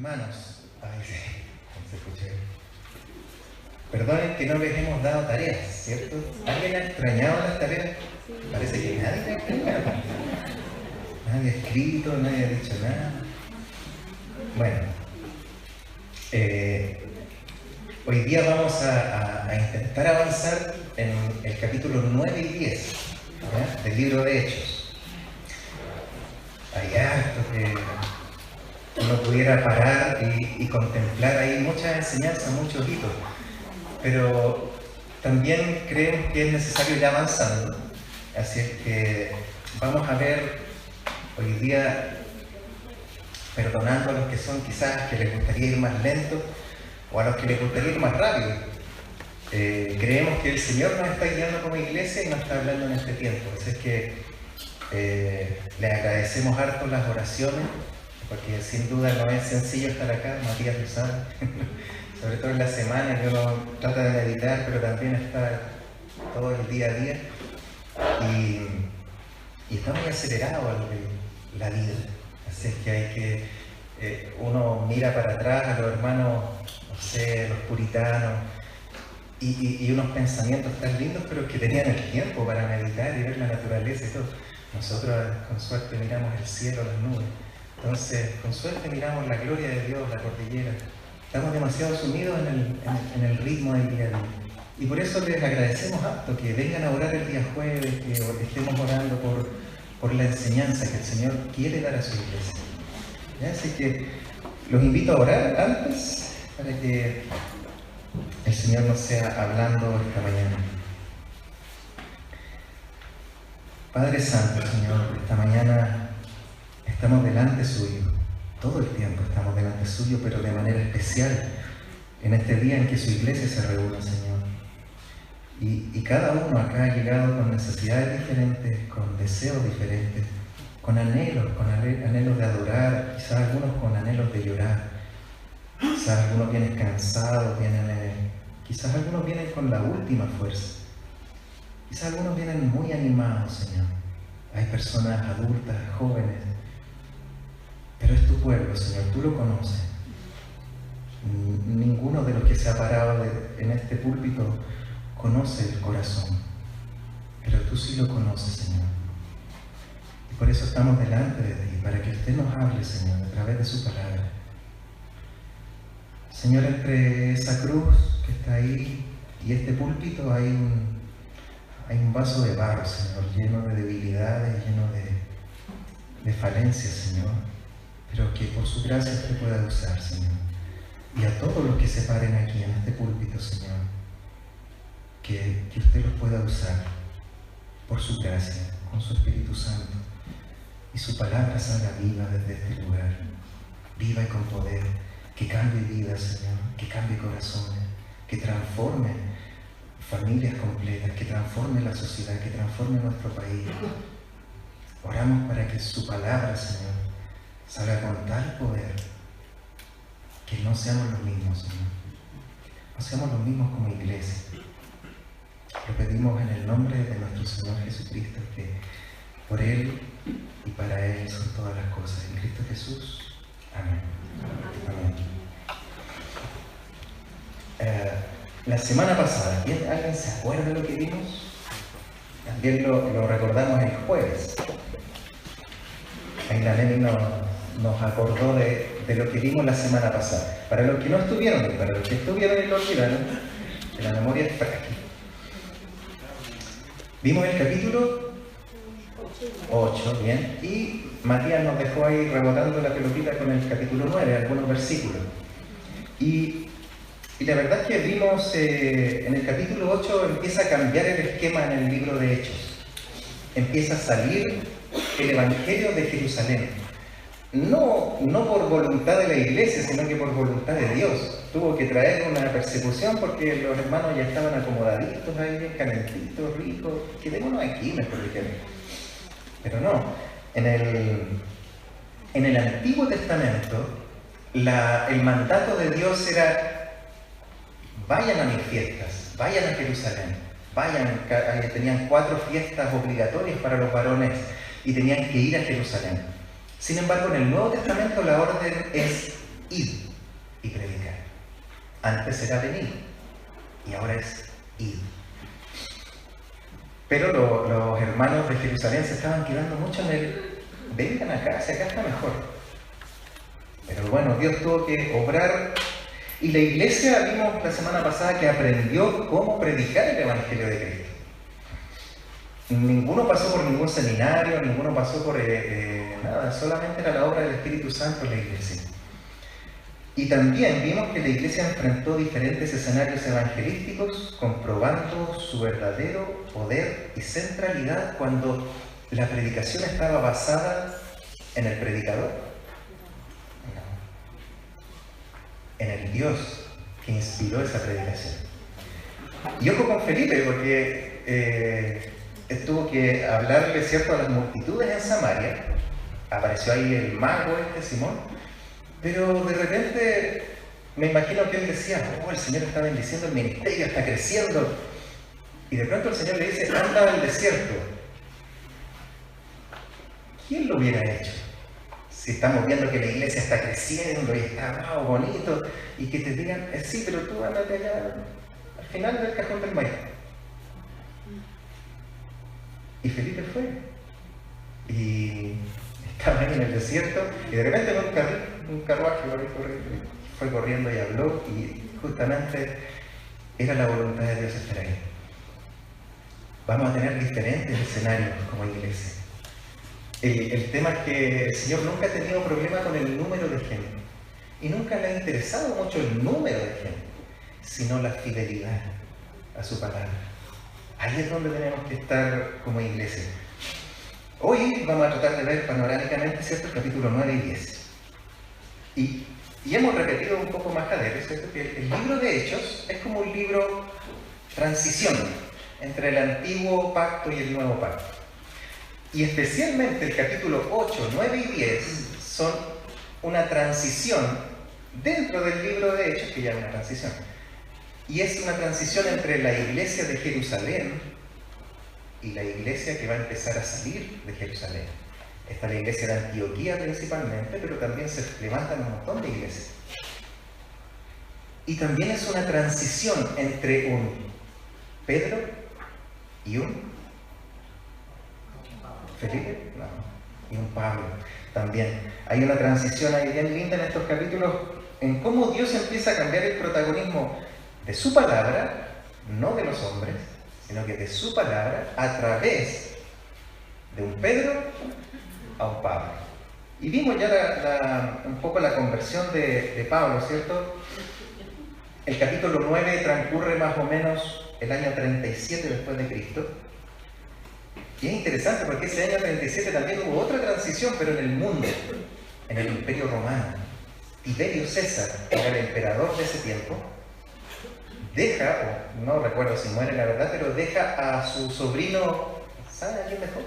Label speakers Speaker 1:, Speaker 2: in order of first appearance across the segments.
Speaker 1: Hermanos, ay, sí, se escucha. Perdonen que no les hemos dado tareas, ¿cierto? ¿Alguien ha extrañado las tareas? Parece que nadie ha extrañado. Nadie ha escrito, nadie ha dicho nada. Bueno, hoy día vamos a intentar avanzar en el capítulo 9 y 10, ¿ya?, del libro de Hechos. Hay harto que uno pudiera parar y contemplar ahí muchas enseñanzas, muchos hitos, pero también creemos que es necesario ir avanzando. Así es que vamos a ver hoy día, perdonando a los que son quizás que les gustaría ir más lento o a los que les gustaría ir más rápido. Creemos que el Señor nos está guiando como iglesia y nos está hablando en este tiempo. Así es que le agradecemos harto las oraciones, porque sin duda no es sencillo estar acá. Matías lo sabe, sobre todo en la semana que uno trata de meditar, pero también está todo el día a día y está muy acelerado la vida. Así es que hay que, uno mira para atrás a los hermanos, no sé, los puritanos, y unos pensamientos tan lindos, pero que tenían el tiempo para meditar y ver la naturaleza y todo. Nosotros con suerte miramos el cielo, las nubes. Entonces, con suerte miramos la gloria de Dios, la cordillera. Estamos demasiado sumidos en el ritmo del día a día. Y por eso les agradecemos harto que vengan a orar el día jueves, que estemos orando por la enseñanza que el Señor quiere dar a su iglesia. ¿Ya? Así que los invito a orar antes para que el Señor nos sea hablando esta mañana. Padre Santo, Señor, esta mañana estamos delante suyo, todo el tiempo estamos delante suyo, pero de manera especial en este día en que su iglesia se reúne, Señor. Y cada uno acá ha llegado con necesidades diferentes, con deseos diferentes, con anhelos de adorar, quizás algunos con anhelos de llorar, quizás algunos vienen cansados, quizás algunos vienen con la última fuerza, quizás algunos vienen muy animados, Señor. Hay personas adultas, jóvenes, pero es tu pueblo, Señor, tú lo conoces. Ninguno de los que se ha parado en este púlpito conoce el corazón, pero tú sí lo conoces, Señor. Y por eso estamos delante de ti, para que usted nos hable, Señor, a través de su palabra. Señor, entre esa cruz que está ahí y este púlpito hay un vaso de barro, Señor, lleno de debilidades, lleno de falencias, Señor, pero que por su gracia usted pueda usar, Señor. Y a todos los que se paren aquí en este púlpito, Señor, que usted los pueda usar por su gracia, con su Espíritu Santo, y su palabra salga viva desde este lugar, viva y con poder, que cambie vidas, Señor, que cambie corazones, que transforme familias completas, que transforme la sociedad, que transforme nuestro país. Oramos para que su palabra, Señor, salga con tal poder que no seamos los mismos, Señor. No seamos los mismos como iglesia. Lo pedimos en el nombre de nuestro Señor Jesucristo, que por Él y para Él son todas las cosas. En Cristo Jesús. Amén. Amén. La semana pasada, ¿alguien se acuerda de lo que vimos? También lo recordamos el jueves. Ahí la Neni nos acordó de lo que vimos la semana pasada. Para los que no estuvieron y para los que estuvieron y lo olvidaron, que la memoria es frágil. Vimos el capítulo 8, bien, y Matías nos dejó ahí rebotando la pelotita con el capítulo 9, algunos versículos. Y la verdad es que vimos en el capítulo 8 empieza a cambiar el esquema en el libro de Hechos. Empieza a salir el Evangelio de Jerusalén. No por voluntad de la iglesia, sino que por voluntad de Dios. Tuvo que traer una persecución porque los hermanos ya estaban acomodaditos ahí, calentitos, ricos. Quedémonos aquí, mejor dijeron. Pero no. En el Antiguo Testamento, el mandato de Dios era: vayan a mis fiestas, vayan a Jerusalén, tenían 4 fiestas obligatorias para los varones y tenían que ir a Jerusalén. Sin embargo, en el Nuevo Testamento la orden es: id y predicar. Antes era venir y ahora es id. Pero los hermanos de Jerusalén se estaban quedando mucho en el vengan acá, si acá está mejor. Pero bueno, Dios tuvo que obrar. Y la iglesia, vimos la semana pasada, que aprendió cómo predicar el Evangelio de Cristo. Ninguno pasó por ningún seminario, ninguno pasó por nada, solamente era la obra del Espíritu Santo en la iglesia. Y también vimos que la iglesia enfrentó diferentes escenarios evangelísticos, comprobando su verdadero poder y centralidad cuando la predicación estaba basada en el predicador, en el Dios que inspiró esa predicación. Y ojo con Felipe, porque tuvo que hablarle, ¿cierto?, a las multitudes en Samaria. Apareció ahí el mago Simón, pero de repente me imagino que él decía, oh, el Señor está bendiciendo el ministerio, está creciendo. Y de pronto el Señor le dice, anda al desierto. ¿Quién lo hubiera hecho? Si estamos viendo que la iglesia está creciendo y está bonito, y que te digan, sí, pero tú andate allá al final del cajón del maíz. Y Felipe fue. Y estaba ahí en el desierto, y de repente un carruaje fue corriendo y habló, y justamente era la voluntad de Dios estar ahí. Vamos a tener diferentes escenarios como iglesia. El tema es que el Señor nunca ha tenido problema con el número de gente, y nunca le ha interesado mucho el número de gente, sino la fidelidad a su palabra. Ahí es donde tenemos que estar como iglesia. Hoy vamos a tratar de ver panorámicamente, ¿cierto?, el capítulo 9 y 10. Y hemos repetido un poco más adelante, ¿cierto?, que el libro de Hechos es como un libro transición entre el antiguo pacto y el nuevo pacto. Y especialmente el capítulo 8, 9 y 10 son una transición dentro del libro de Hechos, que ya es una transición. Y es una transición entre la iglesia de Jerusalén y la iglesia que va a empezar a salir de Jerusalén. Está la iglesia de Antioquía principalmente, pero también se levantan un montón de iglesias. Y también es una transición entre un Pedro y un Felipe, no, y un Pablo también. Hay una transición ahí bien linda en estos capítulos en cómo Dios empieza a cambiar el protagonismo de su palabra, no de los hombres, sino que de su palabra a través de un Pedro a un Pablo. Y vimos ya un poco la conversión de Pablo, ¿cierto? El capítulo 9 transcurre más o menos el año 37 después de Cristo. Y es interesante porque ese año 37 también hubo otra transición, pero en el mundo, en el Imperio Romano. Tiberio César, que era el emperador de ese tiempo, deja, o no recuerdo si muere la verdad, pero deja a su sobrino, ¿saben a quién dejó?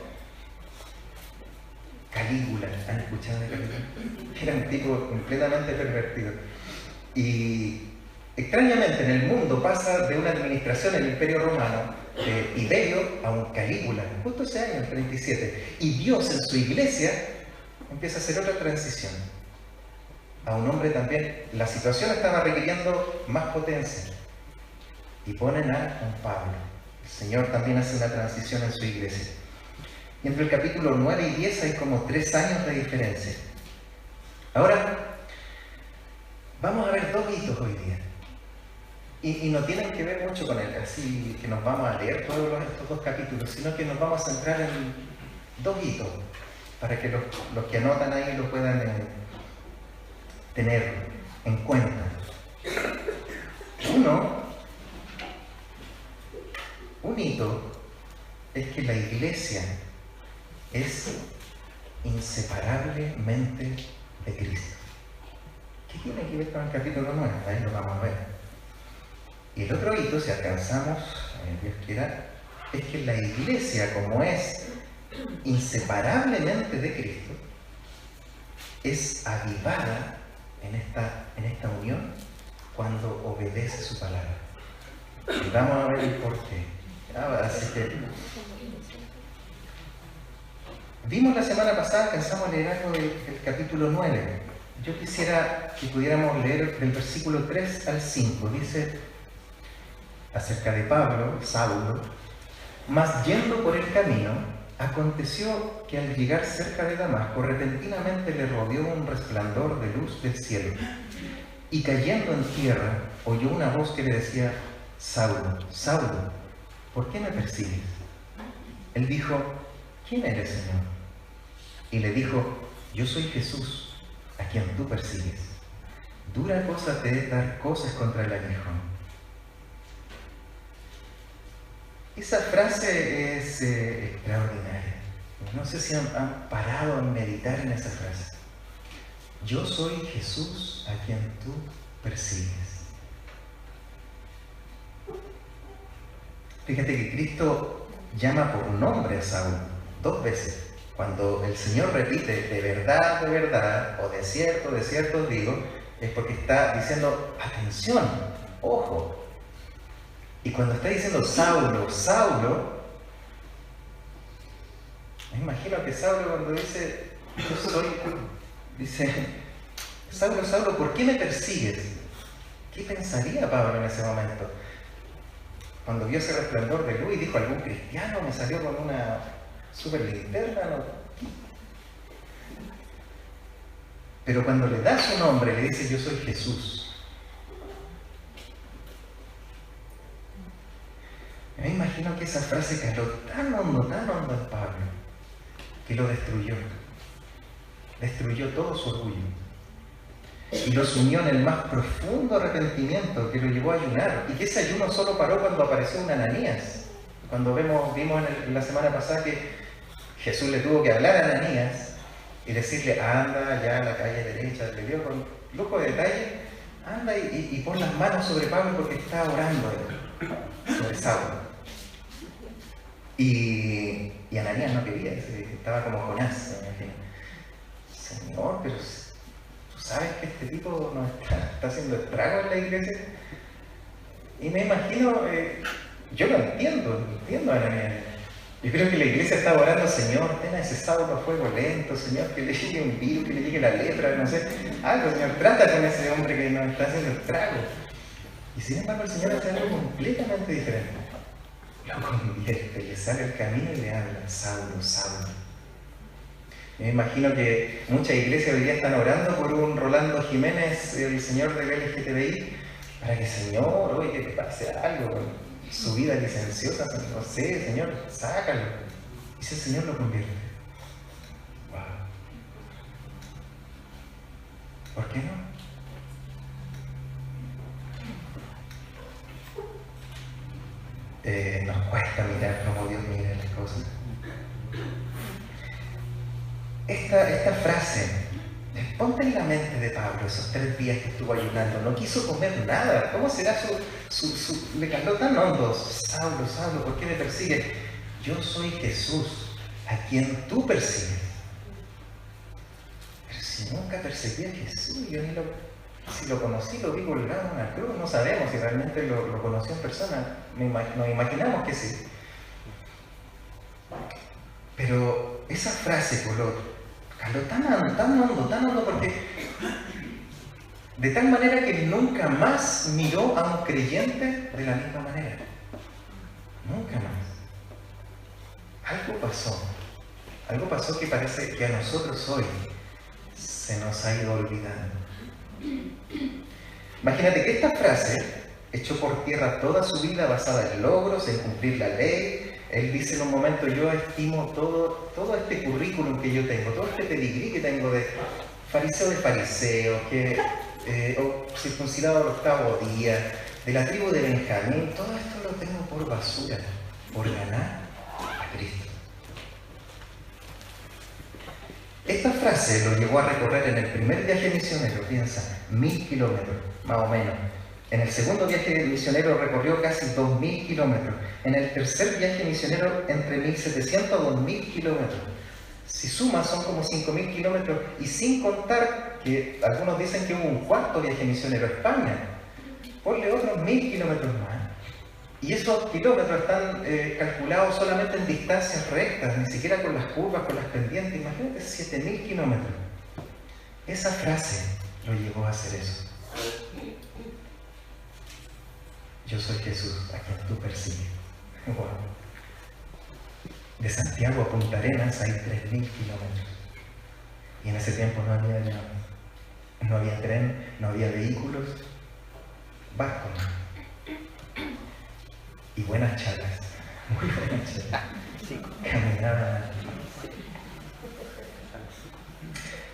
Speaker 1: Calígula. ¿Han escuchado de Calígula? Era un tipo completamente pervertido. Y extrañamente en el mundo pasa de una administración del Imperio Romano de Tiberio a un Calígula, justo ese año, el 37. Y Dios en su iglesia empieza a hacer otra transición. A un hombre también, la situación estaba requiriendo más potencia. Y ponen a un Pablo. El Señor también hace una transición en su iglesia. Y entre el capítulo 9 y 10 hay como 3 años de diferencia. Ahora, vamos a ver 2 hitos hoy día. Y no tienen que ver mucho con él, así que nos vamos a leer todos estos 2 capítulos, sino que nos vamos a centrar en 2 hitos, para que los que anotan ahí lo puedan tener en cuenta. Un hito es que la iglesia es inseparablemente de Cristo. ¿Qué tiene que ver con el capítulo 9? Ahí lo vamos a ver. Y el otro hito, si alcanzamos, Dios quiera, es que la iglesia, como es inseparablemente de Cristo, es avivada en esta unión cuando obedece su palabra. Y vamos a ver el porqué. Así que vimos la semana pasada, alcanzamos a leer algo del capítulo 9. Yo quisiera que pudiéramos leer del versículo 3 al 5. Dice acerca de Pablo, Saulo: mas yendo por el camino, aconteció que al llegar cerca de Damasco, repentinamente le rodeó un resplandor de luz del cielo, y cayendo en tierra, oyó una voz que le decía: Saulo, Saulo, ¿por qué me persigues? Él dijo: ¿quién eres, Señor? Y le dijo: yo soy Jesús, a quien tú persigues. Dura cosa te es dar cosas contra el aguijón. Esa frase es extraordinaria. No sé si han parado a meditar en esa frase. Yo soy Jesús, a quien tú persigues. Fíjate que Cristo llama por nombre a Saúl 2 veces. Cuando el Señor repite de verdad, o de cierto os digo, es porque está diciendo: atención, ojo. Y cuando está diciendo Saulo, Saulo, me imagino que Saulo, cuando dice yo soy, dice: Saulo, Saulo, ¿por qué me persigues? ¿Qué pensaría Pablo en ese momento? Cuando vio ese resplandor de luz y dijo: algún cristiano me salió con una super linterna, ¿no? Pero cuando le da su nombre, le dice: yo soy Jesús. Me imagino que esa frase caló tan hondo en Pablo, que lo destruyó. Destruyó todo su orgullo. Y lo sumió en el más profundo arrepentimiento, que lo llevó a ayunar. Y que ese ayuno solo paró cuando apareció un Ananías. Cuando vimos la semana pasada que Jesús le tuvo que hablar a Ananías y decirle: anda ya a la calle derecha. Le dio con lujo de detalle: anda y pon las manos sobre Pablo, porque está orando sobre Saulo. Y Ananías no quería, estaba como Jonás, me imagino. Señor, pero tú sabes que este tipo nos está haciendo estragos en la iglesia. Y me imagino, yo lo entiendo a Ananías. Yo creo que la iglesia estaba orando: Señor, ten a ese Saulo a fuego lento, Señor, que le llegue un virus, que le llegue la lepra, no sé, algo, Señor, trata con ese hombre que nos está haciendo estragos. Y sin embargo el Señor hace algo completamente diferente. Lo convierte, le sale el camino y le habla: Saulo, Saulo. Me imagino que muchas iglesias hoy día están orando por un Rolando Jiménez, el señor del LGTBI, para que: Señor, oye, que te pase algo con su vida licenciosa, no sé, Señor, sácalo. Y si el Señor lo convierte. Wow. ¿Por qué no? Nos cuesta mirar como Dios mira las cosas. Esta frase, ponte en la mente de Pablo esos 3 días que estuvo ayunando, no quiso comer nada. ¿Cómo será le caló tan hondo? Saulo, Saulo, ¿por qué me persigues? Yo soy Jesús, a quien tú persigues. Pero si nunca perseguí a Jesús, yo si lo conocí, lo vi colgado en una cruz, no sabemos si realmente lo conoció en persona, nos imaginamos que sí. Pero esa frase caló tan hondo, porque de tal manera que nunca más miró a un creyente de la misma manera. Nunca más. Algo pasó que parece que a nosotros hoy se nos ha ido olvidando. Imagínate que esta frase echó por tierra toda su vida basada en logros, en cumplir la ley. Él dice en un momento: yo estimo todo este currículum que yo tengo, todo este pedigrí que tengo de fariseo, circuncidado al 8º día, de la tribu de Benjamín, todo esto lo tengo por basura, por ganar a Cristo. Esta frase lo llevó a recorrer en el primer viaje misionero, piensa, 1000 kilómetros, más o menos. En el segundo viaje misionero recorrió casi 2000 kilómetros. En el tercer viaje misionero, entre 1700 a 2000 kilómetros. Si sumas, son como 5000 kilómetros, y sin contar que algunos dicen que hubo un 4.º viaje misionero a España. Ponle otros 1000 kilómetros más. Y esos kilómetros están calculados solamente en distancias rectas, ni siquiera con las curvas, con las pendientes. Imagínate 7000 kilómetros. Esa frase lo llevó a hacer eso. Yo soy Jesús, a quien tú persigues. Wow. De Santiago a Punta Arenas hay 3.000 kilómetros. Y en ese tiempo no había tren, no había vehículos, barcos. Y buenas charlas, muy buenas charlas. Caminaban.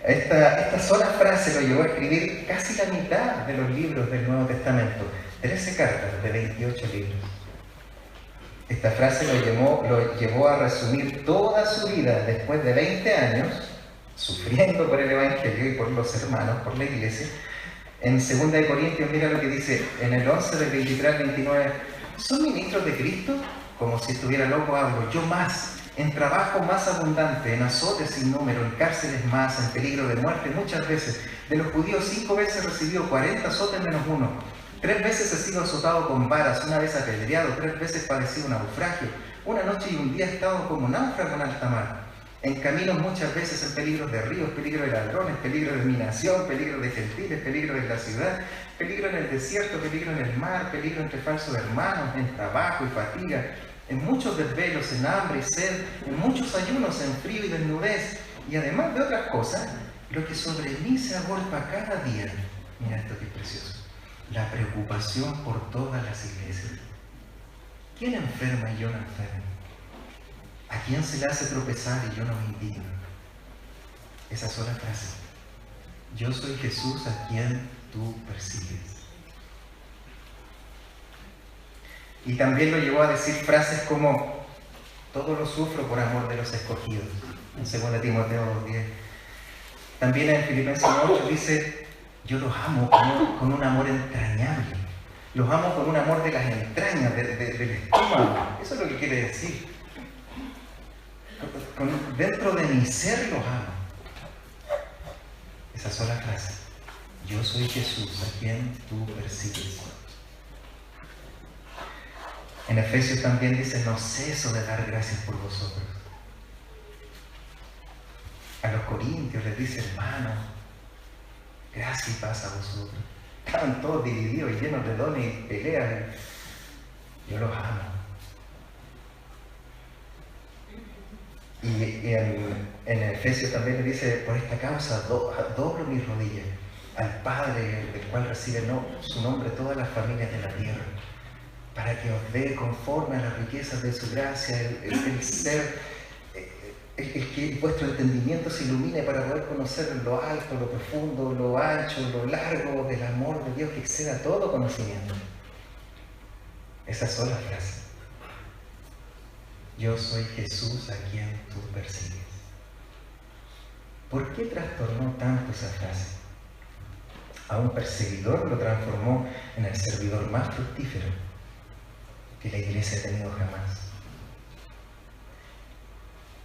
Speaker 1: Esta sola frase lo llevó a escribir casi la mitad de los libros del Nuevo Testamento, 13 cartas de 28 libros. Esta frase lo llevó a resumir toda su vida después de 20 años, sufriendo por el Evangelio y por los hermanos, por la iglesia. En 2 Corintios, mira lo que dice, en el 11 del 23 al 29, ¿son ministros de Cristo? Como si estuviera loco hablo, yo más, en trabajo más abundante, en azotes sin número, en cárceles más, en peligro de muerte muchas veces. De los judíos 5 veces recibió 40 azotes menos uno. 3 veces he sido azotado con varas, una vez apedreado, 3 veces padecido naufragio. Una noche y un día he estado como náufrago en alta mar. En caminos muchas veces en peligros de ríos, peligro de ladrones, peligro de minación, peligro de gentiles, peligro de la ciudad, peligro en el desierto, peligro en el mar, peligro entre falsos hermanos, en trabajo y fatiga, en muchos desvelos, en hambre y sed, en muchos ayunos, en frío y desnudez, y además de otras cosas, lo que sobre mí se agolpa cada día. Mira esto que es precioso. La preocupación por todas las iglesias. ¿Quién enferma y yo no enfermo? ¿A quién se le hace tropezar y yo no me indigno? Esa sola frase. Yo soy Jesús a quien tú persigues. Y también lo llevó a decir frases como, todo lo sufro por amor de los escogidos, en 2 Timoteo 2:10. También en Filipenses 8 dice, yo los amo con un amor entrañable. Los amo con un amor de las entrañas, del estómago. Eso es lo que quiere decir. Dentro de mi ser los amo. Esa sola frase. Yo soy Jesús a quien tú persigues. En Efesios también dice, no ceso de dar gracias por vosotros. A los corintios les dice, hermano, gracia y paz a vosotros. Estaban todos divididos y llenos de dones y peleas. Yo los amo. Y en Efesios también le dice, por esta causa doblo mis rodillas al Padre, del cual recibe su nombre todas las familias de la tierra, para que os dé conforme a las riquezas de su gracia, el ser, el que vuestro entendimiento se ilumine para poder conocer lo alto, lo profundo, lo ancho, lo largo del amor de Dios que exceda todo conocimiento. Esa sola frase. Yo soy Jesús a quien tú persigues. ¿Por qué trastornó tanto esa frase? A un perseguidor lo transformó en el servidor más fructífero que la iglesia ha tenido jamás.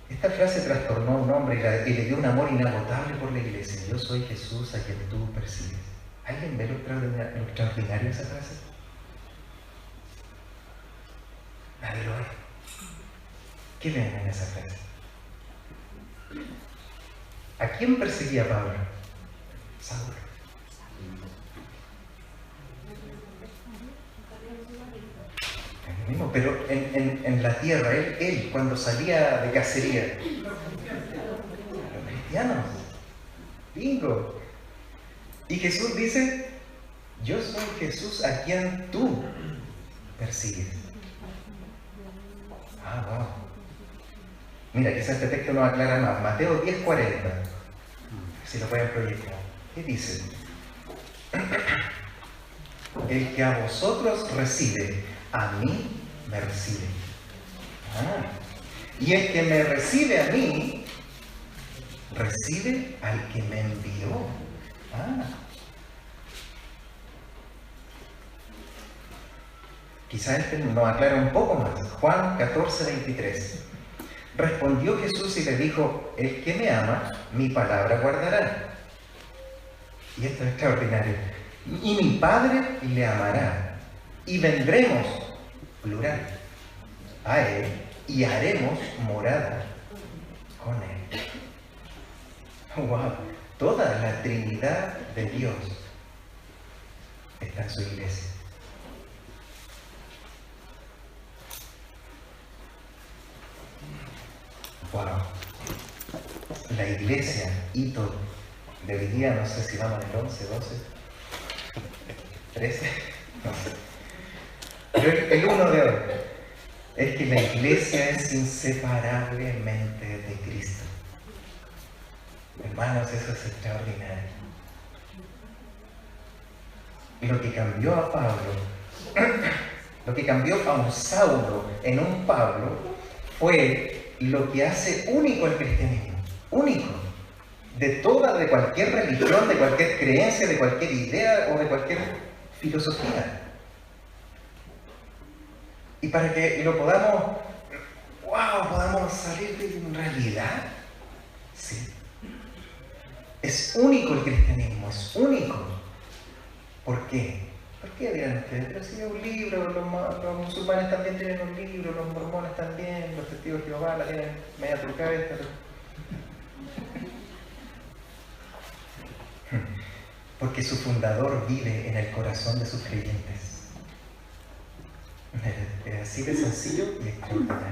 Speaker 1: Esta frase trastornó a un hombre y le dio un amor inagotable por la iglesia. Yo soy Jesús a quien tú persigues. ¿Alguien ve lo extraordinario de esa frase? Nadie lo ve. ¿Qué ven en esa frase? ¿A quién perseguía Pablo? Saulo. Mismo, pero en la tierra, él cuando salía de cacería, los cristianos, bingo. Y Jesús dice, yo soy Jesús a quien tú persigues. Ah, wow. Mira, quizás este texto nos aclara más. Mateo 10:40. Si lo pueden proyectar. ¿Qué dice? El que a vosotros recibe, a mí me recibe. Y el que me recibe a mí, recibe al que me envió. Quizás este nos aclara un poco más. Juan 14:23. Respondió Jesús y le dijo, el que me ama, mi palabra guardará. Y esto es extraordinario. Y mi Padre le amará. Y vendremos, plural, a Él y haremos morada con Él. ¡Wow! Toda la Trinidad de Dios está en su iglesia. Wow. La iglesia, hito de hoy día, no sé si vamos en el 11, 12, 13, no sé. Pero el 1 de hoy es que la iglesia es inseparablemente de Cristo. Hermanos, eso es extraordinario. Lo que cambió a Pablo, lo que cambió a un Saulo en un Pablo, fue lo que hace único el cristianismo. Único. De cualquier religión, de cualquier creencia, de cualquier idea o de cualquier filosofía. Y para que lo podamos salir de una realidad, sí. Es único el cristianismo, es único. ¿Por qué? ¿Por qué dirán ustedes? Pero si es un libro, los musulmanes también tienen un libro, los mormones también, los testigos de Jehová la tienen media trucada esta. Porque su fundador vive en el corazón de sus creyentes. Es así de sencillo y extraordinario.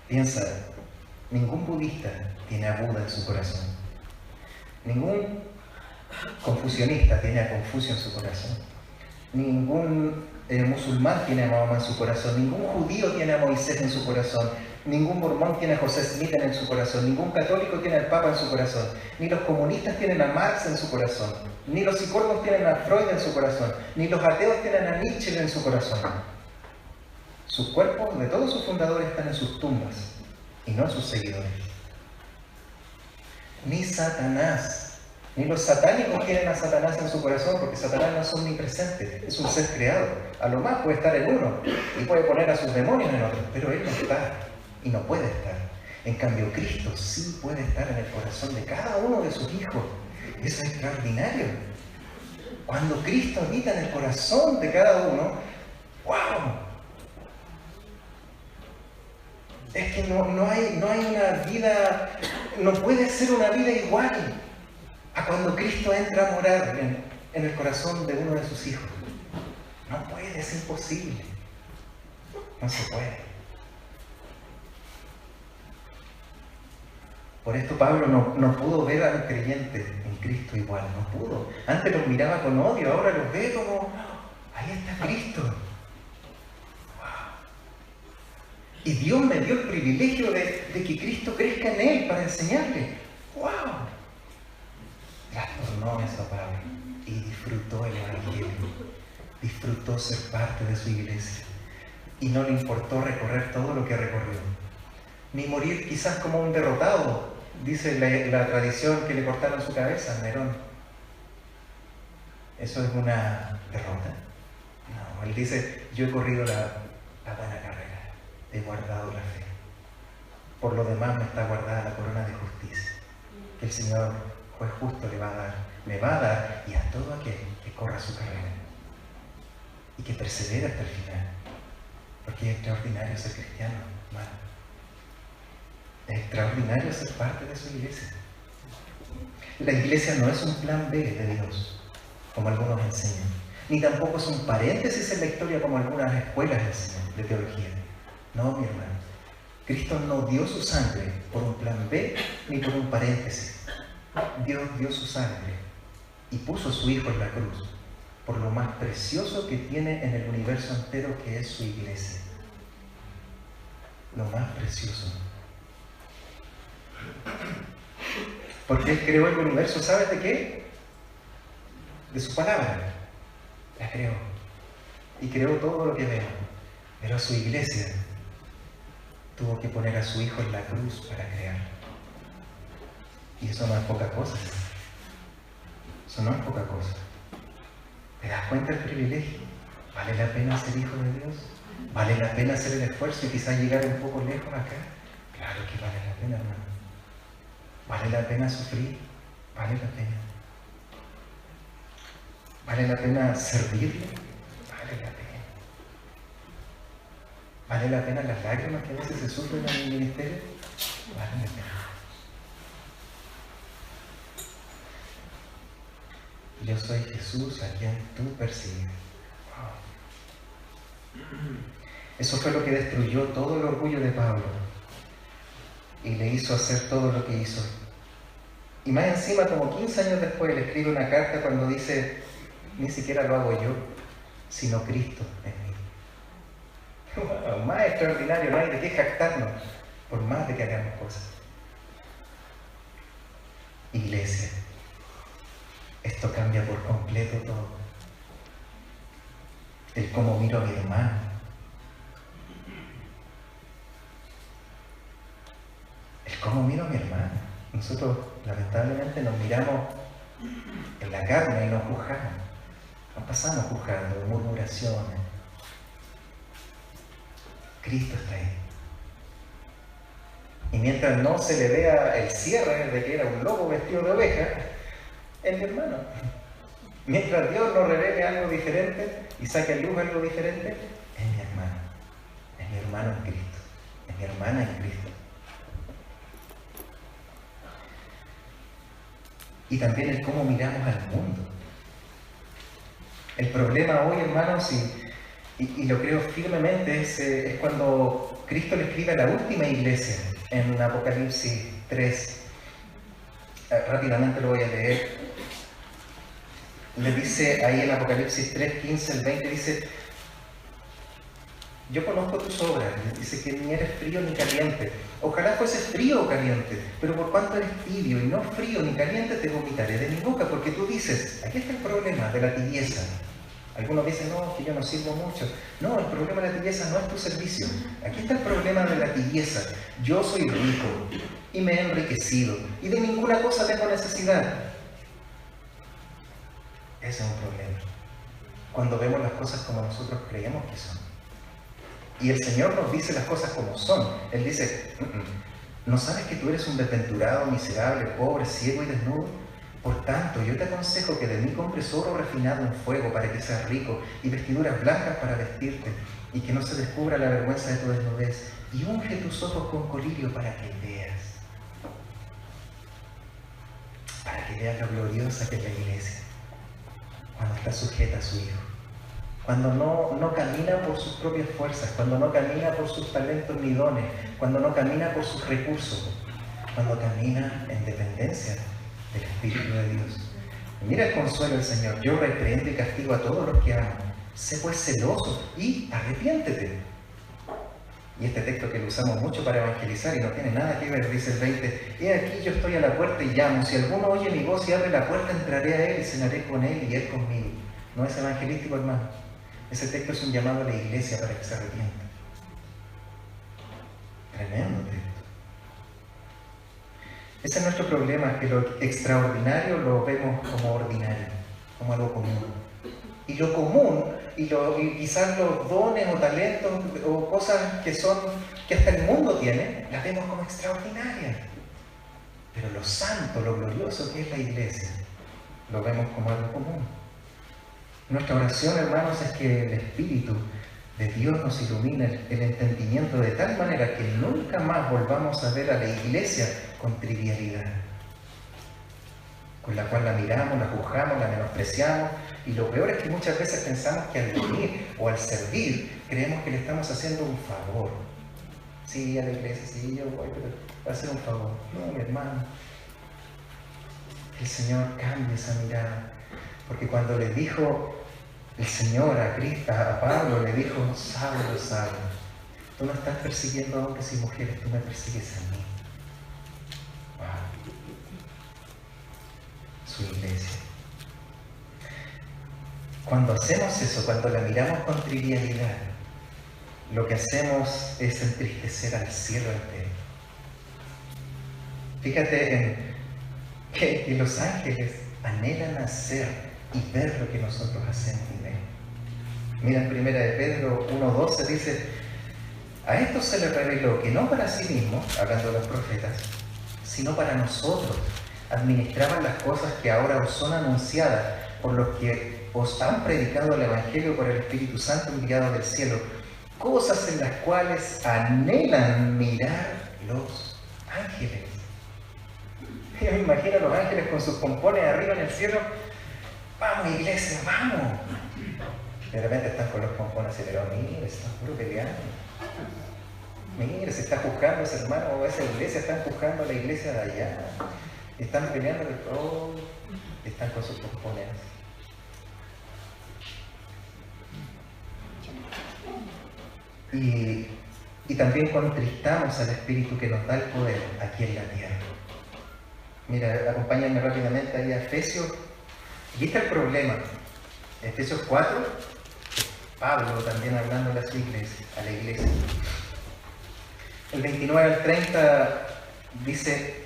Speaker 1: Piensa, ningún budista tiene a Buda en su corazón. Ningún confucionista tiene a Confucio en su corazón. Ningún musulmán tiene a Mahoma en su corazón. Ningún judío tiene a Moisés en su corazón. Ningún mormón tiene a José Smith en su corazón. Ningún católico tiene al Papa en su corazón. Ni los comunistas tienen a Marx en su corazón. Ni los psicólogos tienen a Freud en su corazón. Ni los ateos tienen a Nietzsche en su corazón. Sus cuerpos de todos sus fundadores están en sus tumbas y no en sus seguidores. Ni Satanás, ni los satánicos tienen a Satanás en su corazón, porque Satanás no es omnipresente, es un ser creado. A lo más puede estar en uno y puede poner a sus demonios en otro, pero él no está y no puede estar. En cambio, Cristo sí puede estar en el corazón de cada uno de sus hijos. Eso es extraordinario. Cuando Cristo habita en el corazón de cada uno, ¡wow! Es que no hay una vida, no puede ser una vida igual a cuando Cristo entra a morar en el corazón de uno de sus hijos. No puede, es imposible. No se puede. Por esto Pablo no pudo ver a los creyentes en Cristo igual, no pudo. Antes los miraba con odio, ahora los ve como, ahí está Cristo. Y Dios me dio el privilegio de que Cristo crezca en él para enseñarle. ¡Wow! Trastornó eso a Pablo y disfrutó el Evangelio. Disfrutó ser parte de su iglesia. Y no le importó recorrer todo lo que recorrió. Ni morir quizás como un derrotado. Dice la tradición que le cortaron su cabeza a Nerón. ¿Eso es una derrota? No, él dice, yo he corrido la buena carrera. He guardado la fe. Por lo demás me está guardada la corona de justicia, que el Señor, juez justo, me va a dar y a todo aquel que corra su carrera y que persevera hasta el final. Porque es extraordinario ser cristiano, hermano. Es extraordinario ser parte de su iglesia. La iglesia no es un plan B de Dios, como algunos enseñan, ni tampoco es un paréntesis en la historia como algunas escuelas enseñan de teología. No, mi hermano. Cristo no dio su sangre por un plan B ni por un paréntesis. Dios dio su sangre y puso a su Hijo en la cruz por lo más precioso que tiene en el universo entero, que es su iglesia. Lo más precioso. Porque Él creó el universo, ¿sabes de qué? De su palabra. La creó. Y creó todo lo que vemos. Pero su iglesia tuvo que poner a su Hijo en la cruz para crear. Y eso no es poca cosa. Eso no es poca cosa. ¿Te das cuenta del privilegio? ¿Vale la pena ser hijo de Dios? ¿Vale la pena hacer el esfuerzo y quizás llegar un poco lejos acá? Claro que vale la pena, hermano. ¿Vale la pena sufrir? Vale la pena. ¿Vale la pena servirle? Vale la pena. ¿Vale la pena las lágrimas que a veces se sufren en el ministerio? Vale la pena. yo soy Jesús a quien tú persigues. Eso fue lo que destruyó todo el orgullo de Pablo y le hizo hacer todo lo que hizo. Y más encima, como 15 años después, le escribe una carta cuando dice, ni siquiera lo hago yo, sino Cristo en mí. Wow, más extraordinario, no hay de qué jactarnos, por más de que hagamos cosas. Iglesia, esto cambia por completo todo. El cómo miro a mi hermano. El cómo miro a mi hermano. Nosotros lamentablemente nos miramos en la carne y nos juzgamos. Nos pasamos juzgando, murmuraciones. Cristo está ahí. Y mientras no se le vea el cierre de que era un lobo vestido de oveja, es mi hermano. Mientras Dios nos revele algo diferente y saque a luz algo diferente, es mi hermano. Es mi hermano en Cristo. Es mi hermana en Cristo. Y también el cómo miramos al mundo. El problema hoy, hermanos, y lo creo firmemente, es cuando Cristo le escribe a la última iglesia en Apocalipsis 3. Rápidamente lo voy a leer. Le dice ahí en Apocalipsis 3, 15 al 20, dice: yo conozco tus obras, dice que ni eres frío ni caliente. Ojalá fuese frío o caliente, pero por cuanto eres tibio y no frío ni caliente, te vomitaré de mi boca, porque tú dices, aquí está el problema de la tibieza. Algunos dicen, no, que yo no sirvo mucho. No, el problema de la tibieza no es tu servicio. Aquí está el problema de la tibieza. Yo soy rico y me he enriquecido y de ninguna cosa tengo necesidad. Ese es un problema. Cuando vemos las cosas como nosotros creemos que son. Y el Señor nos dice las cosas como son. Él dice, ¿no sabes que tú eres un desventurado, miserable, pobre, ciego y desnudo? Por tanto, yo te aconsejo que de mí compres oro refinado en fuego para que seas rico y vestiduras blancas para vestirte y que no se descubra la vergüenza de tu desnudez y unge tus ojos con colirio para que veas lo gloriosa que es la iglesia cuando está sujeta a su Hijo. Cuando no camina por sus propias fuerzas, cuando no camina por sus talentos ni dones, cuando no camina por sus recursos, cuando camina en dependencia del Espíritu de Dios. Y mira el consuelo del Señor: yo reprendo y castigo a todos los que amo. Sé pues celoso y arrepiéntete. Y este texto que lo usamos mucho para evangelizar y no tiene nada que ver, dice el 20: he aquí yo estoy a la puerta y llamo, si alguno oye mi voz y abre la puerta, entraré a él y cenaré con él y él conmigo. ¿No es evangelístico, hermano? Ese texto es un llamado a la iglesia para que se arrepienta. Tremendo texto. Ese es nuestro problema, que lo extraordinario lo vemos como ordinario, como algo común. Y lo común, y quizás los dones o talentos o cosas que hasta el mundo tiene, las vemos como extraordinarias. Pero lo santo, lo glorioso que es la iglesia, lo vemos como algo común. Nuestra oración, hermanos, es que el Espíritu de Dios nos ilumine el entendimiento de tal manera que nunca más volvamos a ver a la iglesia con trivialidad, con la cual la miramos, la juzgamos, la menospreciamos, y lo peor es que muchas veces pensamos que al venir o al servir creemos que le estamos haciendo un favor. Sí, a la iglesia, sí, yo voy, pero va a ser un favor. No, mi hermano, que el Señor cambie esa mirada, porque cuando le dijo el Señor a Cristo, a Pablo, le dijo: Saulo, Saulo, tú no estás persiguiendo a hombres y mujeres, tú me persigues a mí. Wow. Su iglesia. Cuando hacemos eso, cuando la miramos con trivialidad, lo que hacemos es entristecer al cielo entero. Fíjate en que los ángeles anhelan hacer y ver lo que nosotros hacemos y vemos. Mira en 1 de Pedro 1:12 dice: a estos se les reveló que no para sí mismos, hablando de los profetas, sino para nosotros, administraban las cosas que ahora os son anunciadas por los que os han predicado el Evangelio por el Espíritu Santo enviado del cielo, cosas en las cuales anhelan mirar los ángeles. Yo me imagino a los ángeles con sus pompones arriba en el cielo. vamos iglesia, vamos. De repente están con los pompones acelerados, mire, están puro peleando. Mire, se está juzgando ese hermano o esa iglesia, están juzgando a la iglesia de allá. Están peleando de todo, están con sus pompones. Y también contristamos al Espíritu que nos da el poder aquí en la tierra. Mira, acompáñame rápidamente ahí a Efesios. Aquí está el problema. Efesios 4, Pablo también hablando a la iglesia. El 29 al 30 dice,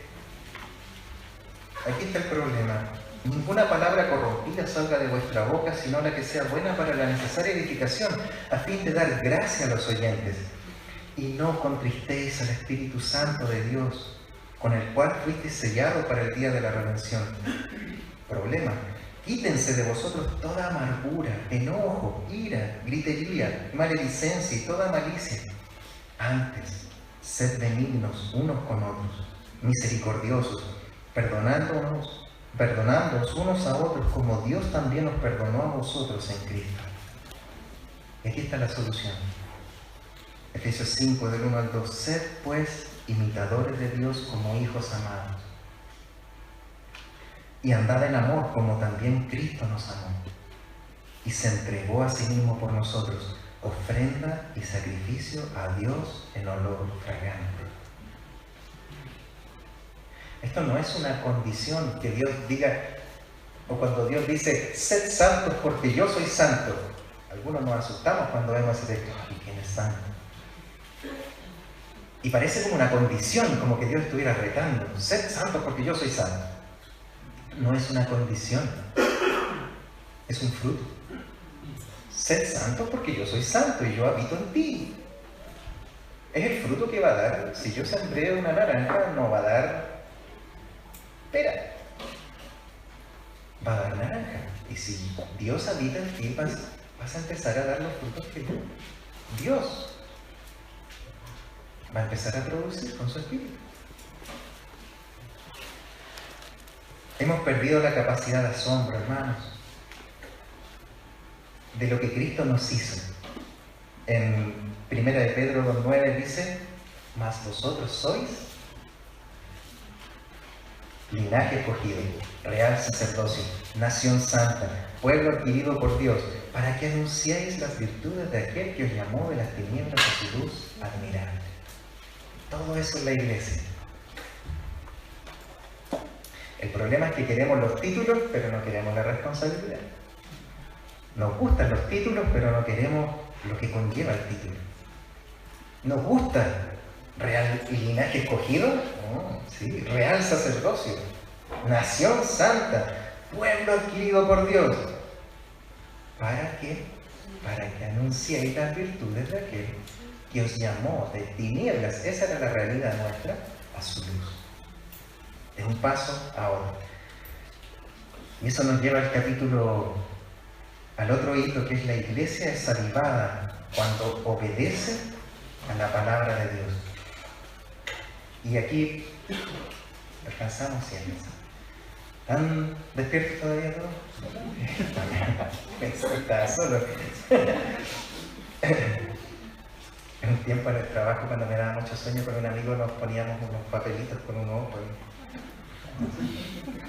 Speaker 1: aquí está el problema. Ninguna palabra corrompida salga de vuestra boca, sino la que sea buena para la necesaria edificación, a fin de dar gracia a los oyentes. Y no contristéis al Espíritu Santo de Dios, con el cual fuisteis sellados para el día de la redención. Problema. Quítense de vosotros toda amargura, enojo, ira, gritería, maledicencia y toda malicia. Antes, sed benignos unos con otros, misericordiosos, perdonándoos unos a otros como Dios también os perdonó a vosotros en Cristo. Y aquí está la solución. Efesios 5, del 1 al 2. Sed pues imitadores de Dios como hijos amados. Y andad en amor como también Cristo nos amó. Y se entregó a sí mismo por nosotros, ofrenda y sacrificio a Dios en olor fragante. Esto no es una condición que Dios diga, o cuando Dios dice, sed santos porque yo soy santo. Algunos nos asustamos cuando vemos ese texto, ¿y quién es santo? Y parece como una condición, como que Dios estuviera retando, sed santos porque yo soy santo. No es una condición, es un fruto. Sed santos porque yo soy santo y yo habito en ti. Es el fruto que va a dar. Si yo sembré una naranja, no va a dar pera, va a dar naranja. Y si Dios habita en ti, vas a empezar a dar los frutos que Dios va a empezar a producir con su espíritu. Hemos perdido la capacidad de asombro, hermanos, de lo que Cristo nos hizo. En 1 de Pedro 2:9 dice, mas vosotros sois linaje escogido, real sacerdocio, nación santa, pueblo adquirido por Dios, para que anunciéis las virtudes de aquel que os llamó de las tinieblas a su luz admirable. Todo eso es la iglesia. El problema es que queremos los títulos, pero no queremos la responsabilidad. Nos gustan los títulos, pero no queremos lo que conlleva el título. Nos gusta real linaje escogido, sí, real sacerdocio, nación santa, pueblo adquirido por Dios. ¿Para qué? Para que anunciéis las virtudes de aquel que os llamó de tinieblas, esa era la realidad nuestra, a su luz. De un paso a otro. Y eso nos lleva al otro hito, que es la iglesia es avivada cuando obedece a la palabra de Dios. Y aquí alcanzamos siempre. ¿Están despiertos todavía todos? Estaba solo. En un tiempo en el trabajo, cuando me daba mucho sueño, con un amigo nos poníamos unos papelitos con un ojo.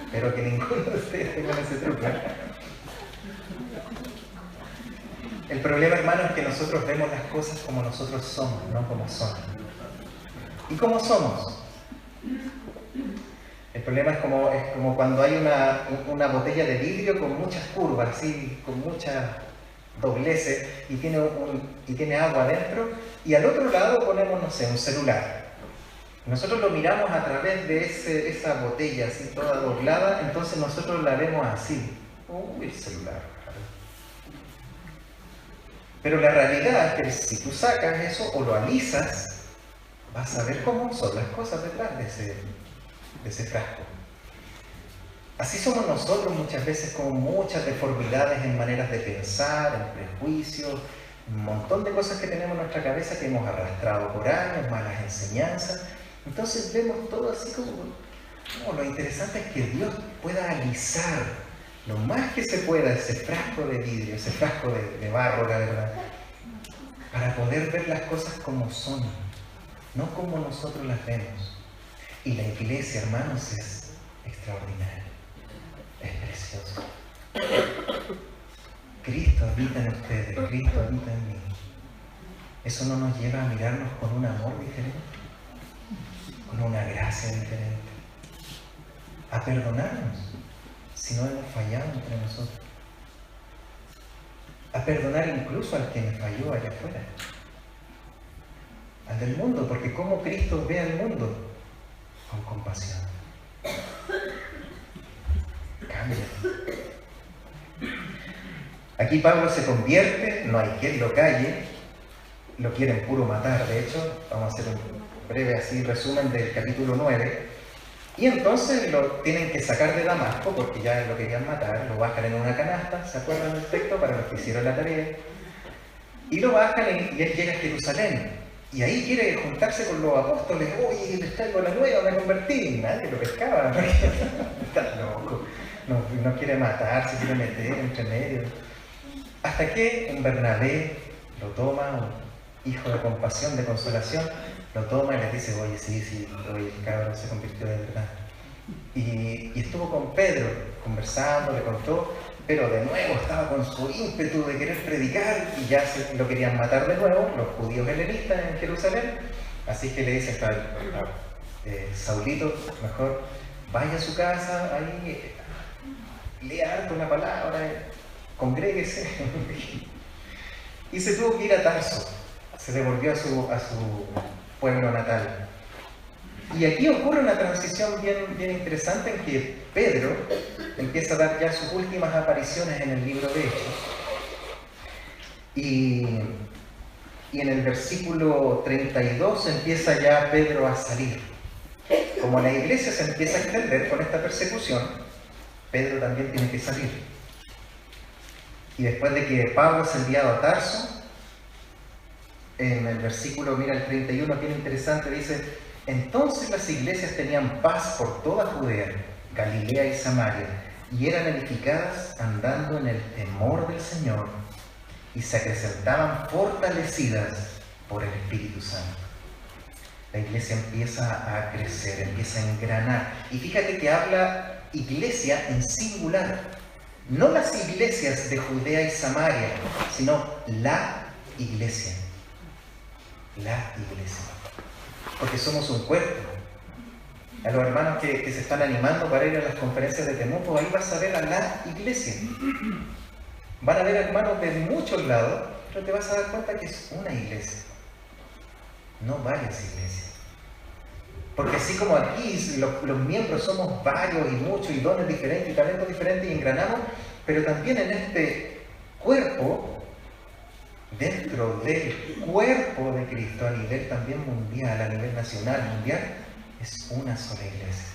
Speaker 1: Espero que ninguno de ustedes tenga ese truco. El problema, hermano, es que nosotros vemos las cosas como nosotros somos, no como son. ¿Y cómo somos? El problema es como cuando hay una botella de vidrio con muchas curvas, así, con muchas dobleces, y tiene agua adentro, y al otro lado ponemos, no sé, un celular. Nosotros lo miramos a través de esa botella así toda doblada, entonces nosotros la vemos así. Uy, el celular. Pero la realidad es que si tú sacas eso o lo alisas, vas a ver cómo son las cosas detrás de ese frasco. Así somos nosotros muchas veces, con muchas deformidades en maneras de pensar, en prejuicios, un montón de cosas que tenemos en nuestra cabeza que hemos arrastrado por años, malas enseñanzas. Entonces vemos todo así como... No, lo interesante es que Dios pueda alisar lo más que se pueda ese frasco de vidrio, ese frasco de barro, la verdad, para poder ver las cosas como son, no como nosotros las vemos. Y la iglesia, hermanos, es extraordinaria, es preciosa. Cristo habita en ustedes, Cristo habita en mí. ¿Eso no nos lleva a mirarnos con un amor diferente? Con una gracia diferente. A perdonarnos si no hemos fallado entre nosotros. A perdonar incluso al que me falló allá afuera. Al del mundo, porque como Cristo ve al mundo, con compasión. Cambia. Aquí Pablo se convierte, no hay quien lo calle, lo quieren puro matar. De hecho, vamos a hacer un breve así resumen del capítulo 9. Y entonces lo tienen que sacar de Damasco porque ya lo querían matar, lo bajan en una canasta, ¿se acuerdan del texto? Para los que hicieron la tarea. Y lo bajan y él llega a Jerusalén. Y ahí quiere juntarse con los apóstoles. Oye, les traigo la nueva, me convertí. Nadie lo pescaba. Está loco. No quiere matar, se quiere meter entre medio. Hasta que un Bernabé lo toma, un hijo de compasión, de consolación, lo toma y le dice, oye, sí, oye, el cabrón se convirtió de verdad. Y estuvo con Pedro conversando, le contó, pero de nuevo estaba con su ímpetu de querer predicar y ya lo querían matar de nuevo, los judíos helenistas en Jerusalén. Así que le dice Saulito, mejor vaya a su casa, ahí lea harto una palabra, congréguese. Y se tuvo que ir a Tarso, se devolvió a su pueblo natal. Y aquí ocurre una transición bien interesante en que Pedro empieza a dar ya sus últimas apariciones en el libro de Hechos. Y en el versículo 32 empieza ya Pedro a salir. Como la iglesia se empieza a extender con esta persecución, Pedro también tiene que salir. Y después de que Pablo es enviado a Tarso, en el versículo, mira el 31, bien interesante, dice: entonces las iglesias tenían paz por toda Judea, Galilea y Samaria, y eran edificadas andando en el temor del Señor, y se acrecentaban fortalecidas por el Espíritu Santo. La iglesia empieza a crecer, empieza a engranar. Y fíjate que habla iglesia en singular. No las iglesias de Judea y Samaria, sino la iglesia. La iglesia. Porque somos un cuerpo. A los hermanos que se están animando para ir a las conferencias de Temuco, ahí vas a ver a la iglesia. Van a ver hermanos de muchos lados, pero te vas a dar cuenta que es una iglesia, no varias iglesias. Porque así como aquí los miembros somos varios y muchos, y dones diferentes, y talentos diferentes, y engranamos, pero también en este cuerpo, dentro del cuerpo de Cristo, a nivel también mundial, a nivel nacional, mundial, es una sola iglesia.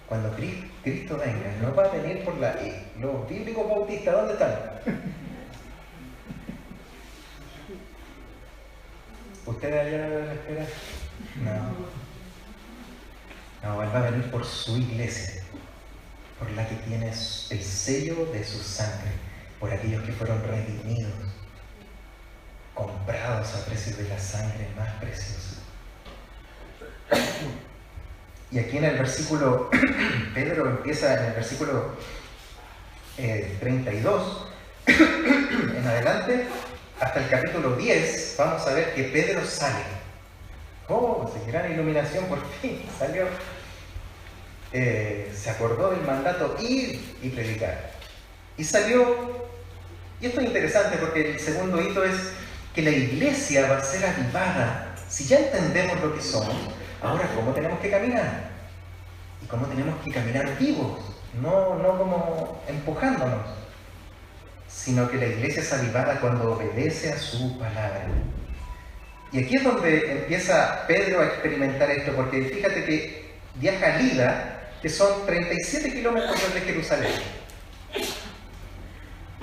Speaker 1: Cuando Cristo venga, no va a venir por los bíblicos bautistas, ¿dónde están? ¿Ustedes allá la esperan? No, Él va a venir por su iglesia, por la que tiene el sello de su sangre, por aquellos que fueron redimidos, comprados a precio de la sangre más preciosa. Y aquí en el versículo, Pedro empieza en el versículo 32, en adelante, hasta el capítulo 10, vamos a ver que Pedro sale. ¡Oh, gran iluminación! Por fin salió. Se acordó del mandato ir y predicar. Y salió. Y esto es interesante porque el segundo hito es que la iglesia va a ser avivada. Si ya entendemos lo que somos, ahora ¿cómo tenemos que caminar? Y cómo tenemos que caminar vivos, no como empujándonos, sino que la iglesia es avivada cuando obedece a su palabra. Y aquí es donde empieza Pedro a experimentar esto, porque fíjate que viaja a Lida, que son 37 kilómetros desde Jerusalén.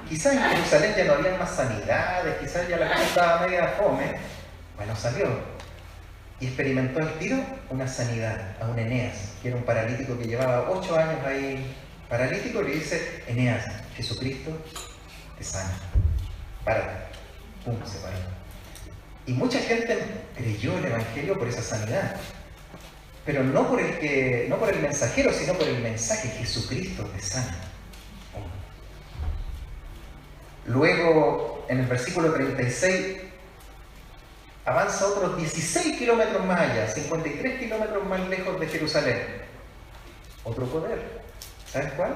Speaker 1: Quizás en Jerusalén ya no había más sanidades, quizás ya la cosa estaba media fome. Bueno, salió y experimentó al tiro una sanidad a un Eneas, que era un paralítico que llevaba 8 años ahí paralítico, le dice: Eneas, Jesucristo te sana. Párate. Pum, se paró. Y mucha gente creyó el Evangelio por esa sanidad. Pero no por el mensajero, sino por el mensaje: Jesucristo te sana. Luego, en el versículo 36, avanza otros 16 kilómetros más allá, 53 kilómetros más lejos de Jerusalén. Otro poder. ¿Sabes cuál?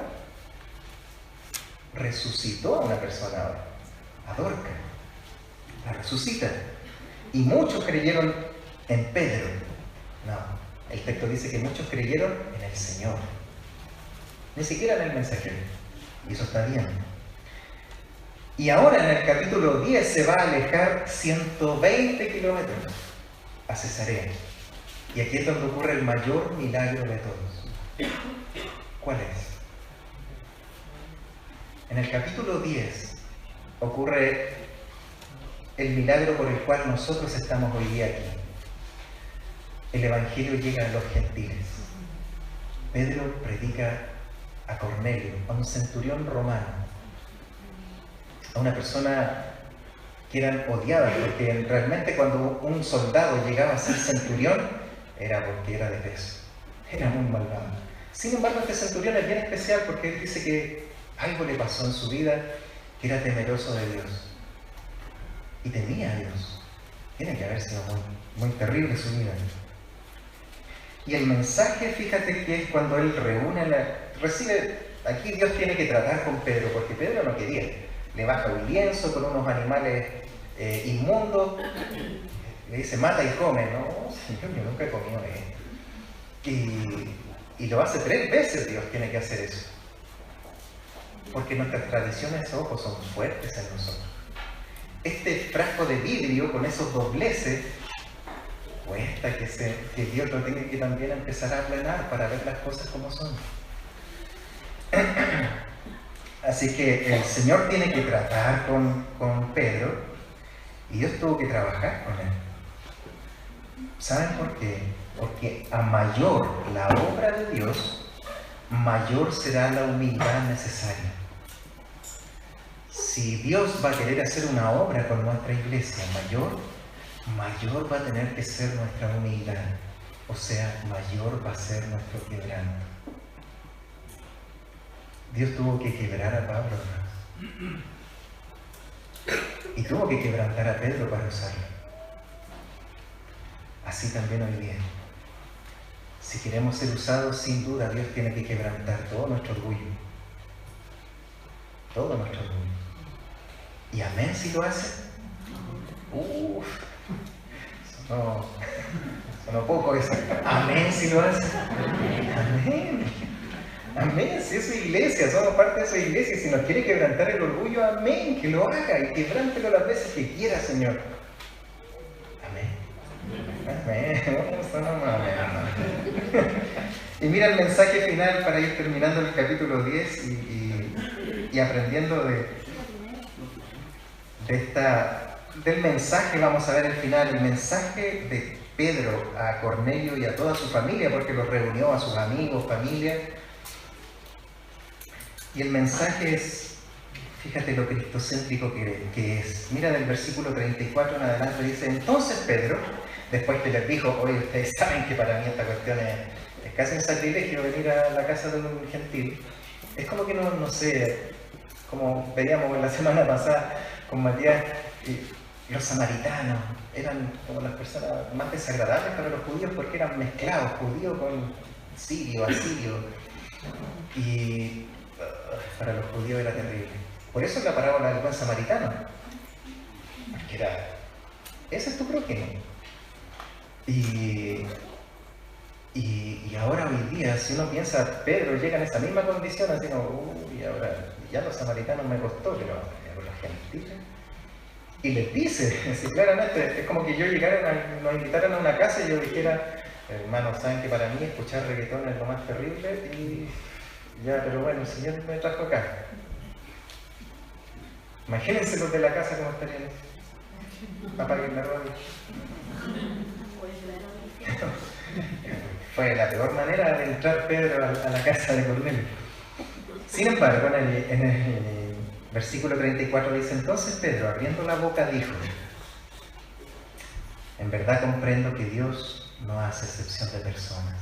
Speaker 1: Resucitó a una persona ahora, a Dorcas. La resucita. Y muchos creyeron en Pedro. No, el texto dice que muchos creyeron en el Señor. Ni siquiera en el mensajero. Y eso está bien. Y ahora en el capítulo 10 se va a alejar 120 kilómetros a Cesarea. Y aquí es donde ocurre el mayor milagro de todos. ¿Cuál es? En el capítulo 10 ocurre el milagro por el cual nosotros estamos hoy día aquí. El Evangelio llega a los gentiles. Pedro predica a Cornelio, a un centurión romano, a una persona que eran odiadas, porque realmente cuando un soldado llegaba a ser centurión era porque era de peso, era muy malvado. Sin embargo, este centurión es bien especial porque él dice que algo le pasó en su vida, que era temeroso de Dios y temía a Dios. Tiene que haber sido muy terrible su vida. Y el mensaje, fíjate que es cuando él recibe, aquí Dios tiene que tratar con Pedro, porque Pedro no quería. Le baja un lienzo con unos animales inmundos, le dice: mata y come. No, Señor, yo nunca he comido esto. Y lo hace 3 veces. Dios tiene que hacer eso. Porque nuestras tradiciones, ojo, son fuertes en nosotros. Este frasco de vidrio con esos dobleces, cuesta que Dios lo tenga que también empezar a aplanar para ver las cosas como son. Así que el Señor tiene que tratar con Pedro y Dios tuvo que trabajar con él. ¿Saben por qué? Porque a mayor la obra de Dios, mayor será la humildad necesaria. Si Dios va a querer hacer una obra con nuestra iglesia mayor va a tener que ser nuestra humildad. O sea, mayor va a ser nuestro quebranto. Dios tuvo que quebrar a Pablo, hermanos. Y tuvo que quebrantar a Pedro para usarlo. Así también hoy día. Si queremos ser usados, sin duda Dios tiene que quebrantar todo nuestro orgullo. Todo nuestro orgullo. ¿Y amén si lo hace? Sonó poco eso. Amén si lo hace. Amén. Amén, si es su iglesia, somos parte de su iglesia. Si nos quiere quebrantar el orgullo, amén, que lo haga y quebrántelo las veces que quiera, Señor. Amén. Amén. Y mira el mensaje final para ir terminando el capítulo 10 y aprendiendo del mensaje. Vamos a ver el final, el mensaje de Pedro a Cornelio y a toda su familia, porque los reunió a sus amigos, familia. Y el mensaje es, fíjate lo cristocéntrico que es. Mira del versículo 34 en adelante, dice: entonces Pedro, después que les dijo: oye, ustedes saben que para mí esta cuestión es casi un sacrilegio venir a la casa de un gentil. Es como que no sé, como veíamos la semana pasada con Matías, los samaritanos eran como las personas más desagradables para los judíos porque eran mezclados, judío con sirio, asirio. Y para los judíos era terrible. Por eso es la parábola del buen samaritano. Porque ese es tu prójimo. Y ahora hoy día, si uno piensa, Pedro llega en esa misma condición, así como, ahora ya los samaritanos me costó, pero los gentiles. Y les dice, así claramente, es como que yo llegara, nos invitaran a una casa y yo dijera: hermanos, saben que para mí escuchar reggaetón es lo más terrible y ya, pero bueno, el Señor me trajo acá. Imagínense los de la casa como estarían. Apaguen la radio. Fue la peor manera de entrar Pedro a la casa de Cornelio. Sin embargo, en el versículo 34 dice: entonces Pedro, abriendo la boca, dijo: en verdad comprendo que Dios no hace excepción de personas.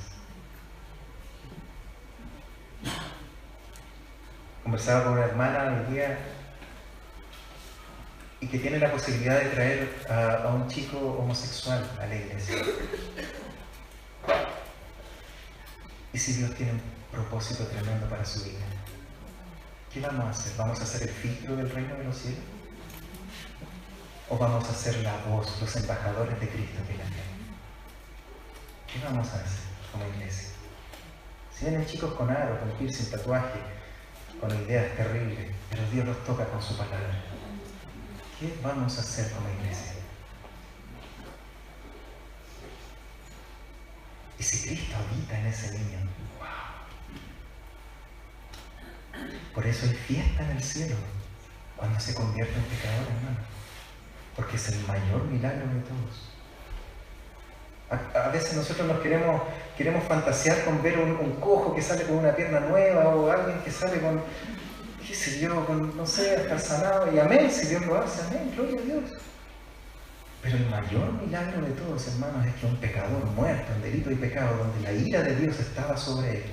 Speaker 1: Conversaba con una hermana hoy día y que tiene la posibilidad de traer a un chico homosexual a la iglesia. ¿Y si Dios tiene un propósito tremendo para su vida? ¿Qué vamos a hacer? ¿Vamos a ser el filtro del reino de los cielos? ¿O vamos a ser la voz, los embajadores de Cristo que la tienen? ¿Qué vamos a hacer como iglesia? Si vienen chicos con aro, con piercing, tatuaje, con ideas terribles, pero Dios los toca con su palabra, ¿qué vamos a hacer como iglesia? Y si Cristo habita en ese niño, ¡wow! Por eso hay fiesta en el cielo cuando se convierte en pecador, hermano, porque es el mayor milagro de todos. A veces nosotros nos queremos fantasear con ver un cojo que sale con una pierna nueva, o alguien que sale con, qué sé yo, con, no sé, hasta sanado, y amén, si Dios lo hace, amén, gloria a Dios. Pero el mayor milagro de todos, hermanos, es que un pecador muerto en delito y pecado, donde la ira de Dios estaba sobre él,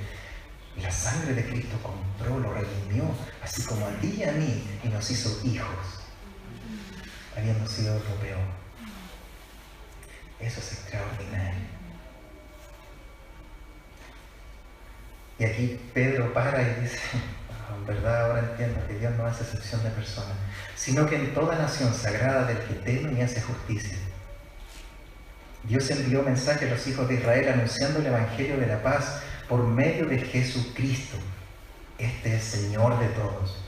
Speaker 1: y la sangre de Cristo compró, lo redimió, así como a ti y a mí, y nos hizo hijos, habiendo sido lo peor. Eso es extraordinario. Y aquí Pedro para y dice: en verdad ahora entiendo que Dios no hace excepción de personas, sino que en toda nación sagrada del que teme y hace justicia. Dios envió mensaje a los hijos de Israel anunciando el evangelio de la paz por medio de Jesucristo. Este es Señor de todos.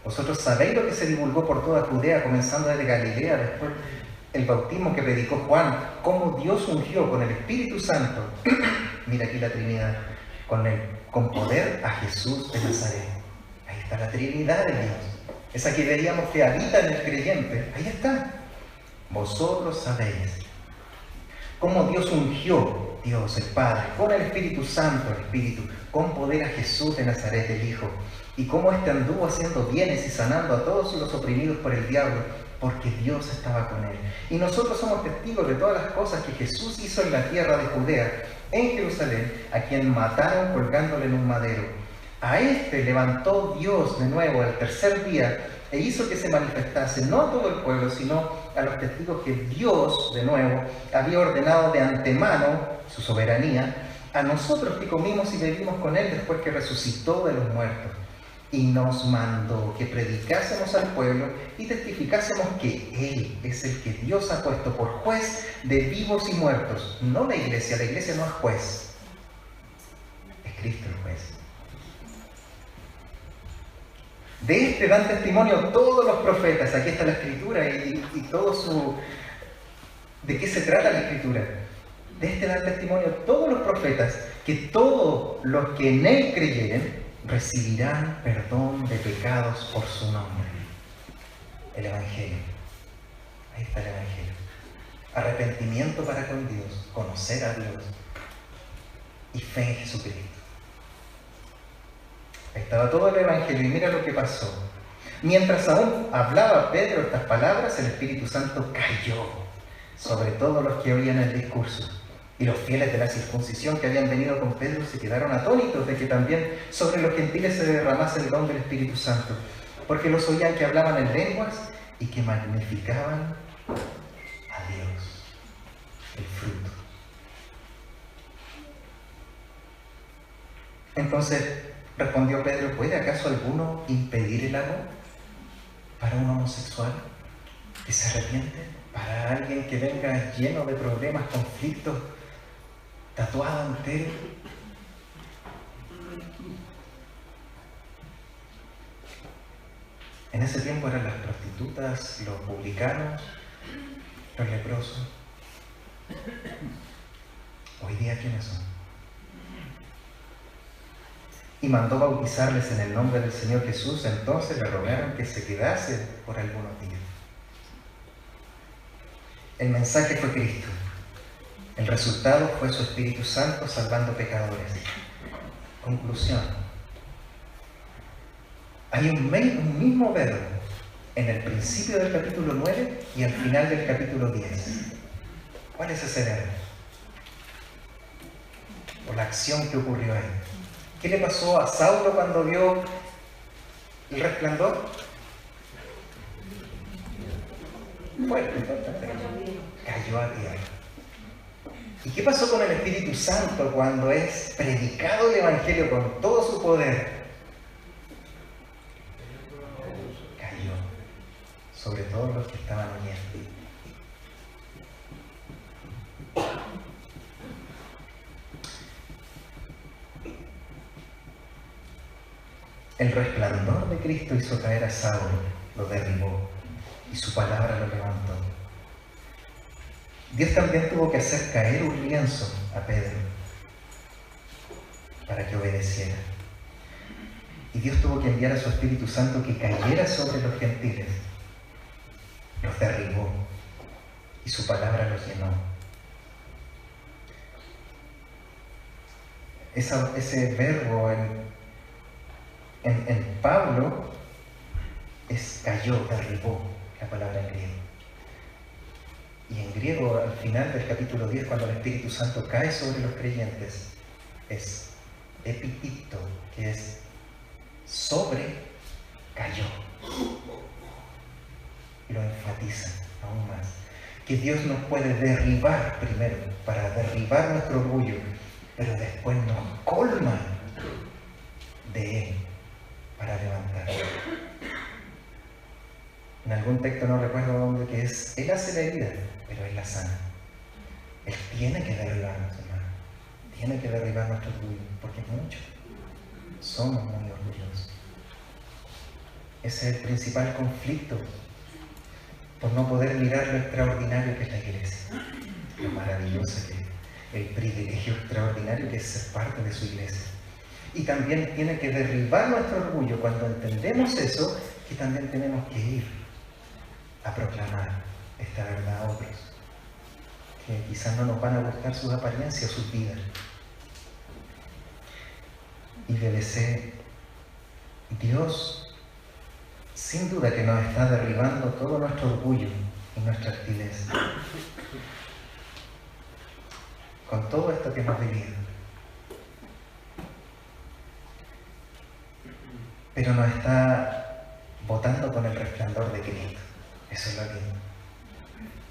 Speaker 1: Vosotros sabéis lo que se divulgó por toda Judea, comenzando desde Galilea, después el bautismo que predicó Juan, cómo Dios ungió con el Espíritu Santo, mira aquí la Trinidad, con poder a Jesús de Nazaret. Ahí está la Trinidad de Dios. Esa que veíamos que habita en el creyente, ahí está. Vosotros sabéis cómo Dios ungió, Dios el Padre, con el Espíritu Santo, el Espíritu, con poder a Jesús de Nazaret, el Hijo, y cómo éste anduvo haciendo bienes y sanando a todos los oprimidos por el diablo, porque Dios estaba con él. Y nosotros somos testigos de todas las cosas que Jesús hizo en la tierra de Judea, en Jerusalén, a quien mataron colgándole en un madero. A este levantó Dios de nuevo al tercer día e hizo que se manifestase no a todo el pueblo, sino a los testigos que Dios, de nuevo, había ordenado de antemano, su soberanía, a nosotros que comimos y bebimos con él después que resucitó de los muertos. Y nos mandó que predicásemos al pueblo y testificásemos que Él es el que Dios ha puesto por juez de vivos y muertos. No la iglesia no es juez. Es Cristo el juez. De este dan testimonio todos los profetas. Aquí está la Escritura y todo su... ¿De qué se trata la Escritura? De este dan testimonio todos los profetas, que todos los que en Él creyeren recibirán perdón de pecados por su nombre. El Evangelio. Ahí está el Evangelio. Arrepentimiento para con Dios, conocer a Dios y fe en Jesucristo. Ahí estaba todo el Evangelio y mira lo que pasó. Mientras aún hablaba Pedro estas palabras, el Espíritu Santo cayó sobre todos los que oían el discurso. Y los fieles de la circuncisión que habían venido con Pedro se quedaron atónitos de que también sobre los gentiles se derramase el don del Espíritu Santo, porque los oían que hablaban en lenguas y que magnificaban a Dios, el fruto. Entonces respondió Pedro: ¿puede acaso alguno impedir el amor para un homosexual que se arrepiente? Para alguien que venga lleno de problemas, conflictos, tatuado entero. En ese tiempo eran las prostitutas, los publicanos, los leprosos. Hoy día, ¿quiénes son? Y mandó bautizarles en el nombre del Señor Jesús. Entonces le rogaron que se quedase por algunos días. El mensaje fue Cristo. El resultado fue su Espíritu Santo salvando pecadores. Conclusión. Hay un mismo verbo en el principio del capítulo 9 y al final del capítulo 10. ¿Cuál es ese verbo? O la acción que ocurrió ahí. ¿Qué le pasó a Saulo cuando vio el resplandor? Bueno, cayó a tierra. ¿Y qué pasó con el Espíritu Santo cuando es predicado el Evangelio con todo su poder? Cayó sobre todos los que estaban oyendo. El resplandor de Cristo hizo caer a Saulo, lo derribó y su palabra lo levantó. Dios también tuvo que hacer caer un lienzo a Pedro para que obedeciera. Y Dios tuvo que enviar a su Espíritu Santo que cayera sobre los gentiles. Los derribó y su palabra los llenó. Ese verbo en Pablo es cayó, derribó, la palabra en griego. Y en griego, al final del capítulo 10, cuando el Espíritu Santo cae sobre los creyentes, es epipito, que es sobre, cayó. Y lo enfatiza aún más. Que Dios nos puede derribar primero, para derribar nuestro orgullo, pero después nos colma de Él para levantarlo. En algún texto, no recuerdo dónde, que es, Él hace la herida, pero Él la sana. Él tiene que derribarnos, hermano. Tiene que derribar nuestro orgullo, porque es mucho. Somos muy orgullosos. Ese es el principal conflicto, por no poder mirar lo extraordinario que es la iglesia, lo maravilloso que es, el privilegio extraordinario que es ser parte de su iglesia. Y también tiene que derribar nuestro orgullo cuando entendemos eso, que también tenemos que ir a proclamar esta verdad a otros, que quizás no nos van a gustar sus apariencias, sus vidas. Y BBC, Dios sin duda que nos está derribando todo nuestro orgullo y nuestra altivez con todo esto que hemos vivido. Pero nos está botando con el resplandor de Cristo. Eso es lo lindo.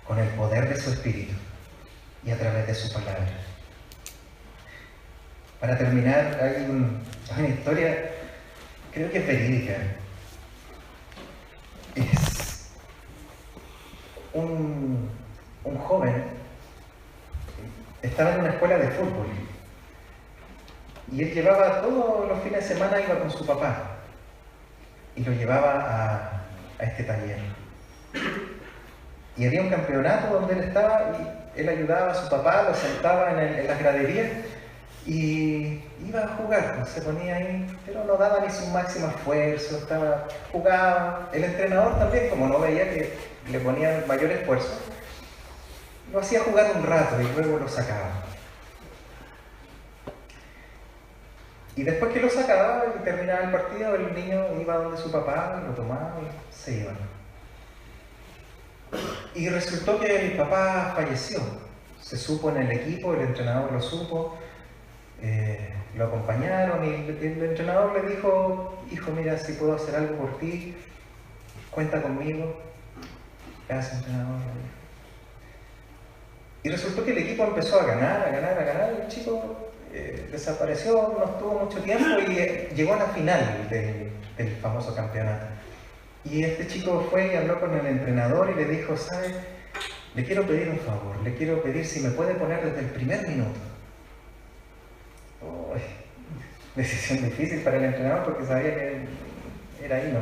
Speaker 1: Con el poder de su Espíritu y a través de su palabra. Para terminar, hay una historia, creo que es verídica. Es un joven, estaba en una escuela de fútbol y él llevaba todos los fines de semana, iba con su papá y lo llevaba a este taller. Y había un campeonato donde él estaba y él ayudaba a su papá, lo sentaba en las graderías y iba a jugar, se ponía ahí, pero no daba ni su máximo esfuerzo, jugaba. El entrenador también, como no veía que le ponía mayor esfuerzo, lo hacía jugar un rato y luego lo sacaba. Y después que lo sacaba y terminaba el partido, el niño iba donde su papá, lo tomaba y se iba. Y resultó que el papá falleció. Se supo en el equipo, el entrenador lo supo, lo acompañaron y el entrenador le dijo: hijo, mira, si puedo hacer algo por ti, cuenta conmigo. Gracias, entrenador. Y resultó que el equipo empezó a ganar, y el chico desapareció, no estuvo mucho tiempo y llegó a la final del famoso campeonato. Y este chico fue y habló con el entrenador y le dijo: ¿sabe? Le quiero pedir un favor, le quiero pedir si me puede poner desde el primer minuto. Decisión difícil para el entrenador porque sabía que era ahí, ¿no?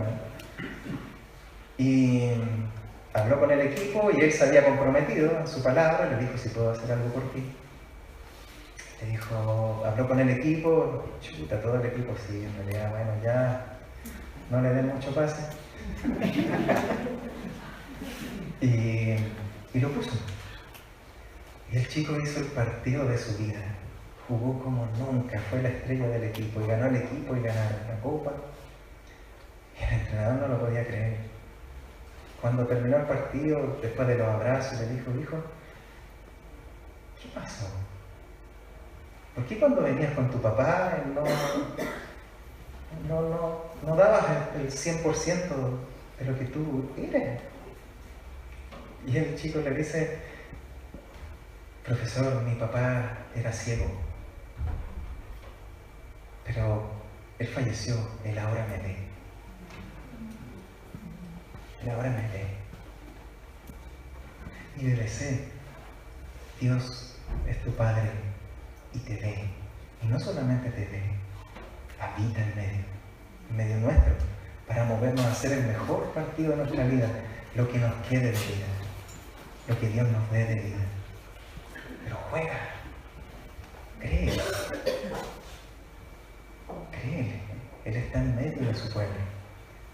Speaker 1: Y habló con el equipo y él se había comprometido a su palabra, le dijo: si puedo hacer algo por ti. Le dijo, habló con el equipo, chuta, todo el equipo, sí, en realidad, bueno, ya no le den mucho pase. Y lo puso. Y el chico hizo el partido de su vida. Jugó como nunca, fue la estrella del equipo y ganó el equipo y ganaron la copa. Y el entrenador no lo podía creer. Cuando terminó el partido, después de los abrazos, le dijo, hijo, ¿qué pasó? ¿Por qué cuando venías con tu papá no dabas el 100% de lo que tú eres? Y el chico le dice, profesor, mi papá era ciego, pero él falleció, él ahora me ve. Él ahora me ve. Y debe ser, Dios es tu Padre y te ve. Y no solamente te ve, habita en medio nuestro, para movernos a hacer el mejor partido de nuestra vida, lo que nos quede de vida, lo que Dios nos dé de vida. Pero juega, créele, créele. Él está en medio de su pueblo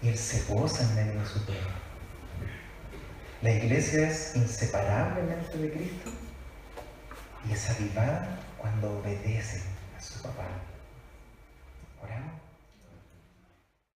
Speaker 1: y Él se goza en medio de su pueblo. La iglesia es inseparablemente de Cristo y es avivada cuando obedece a su papá.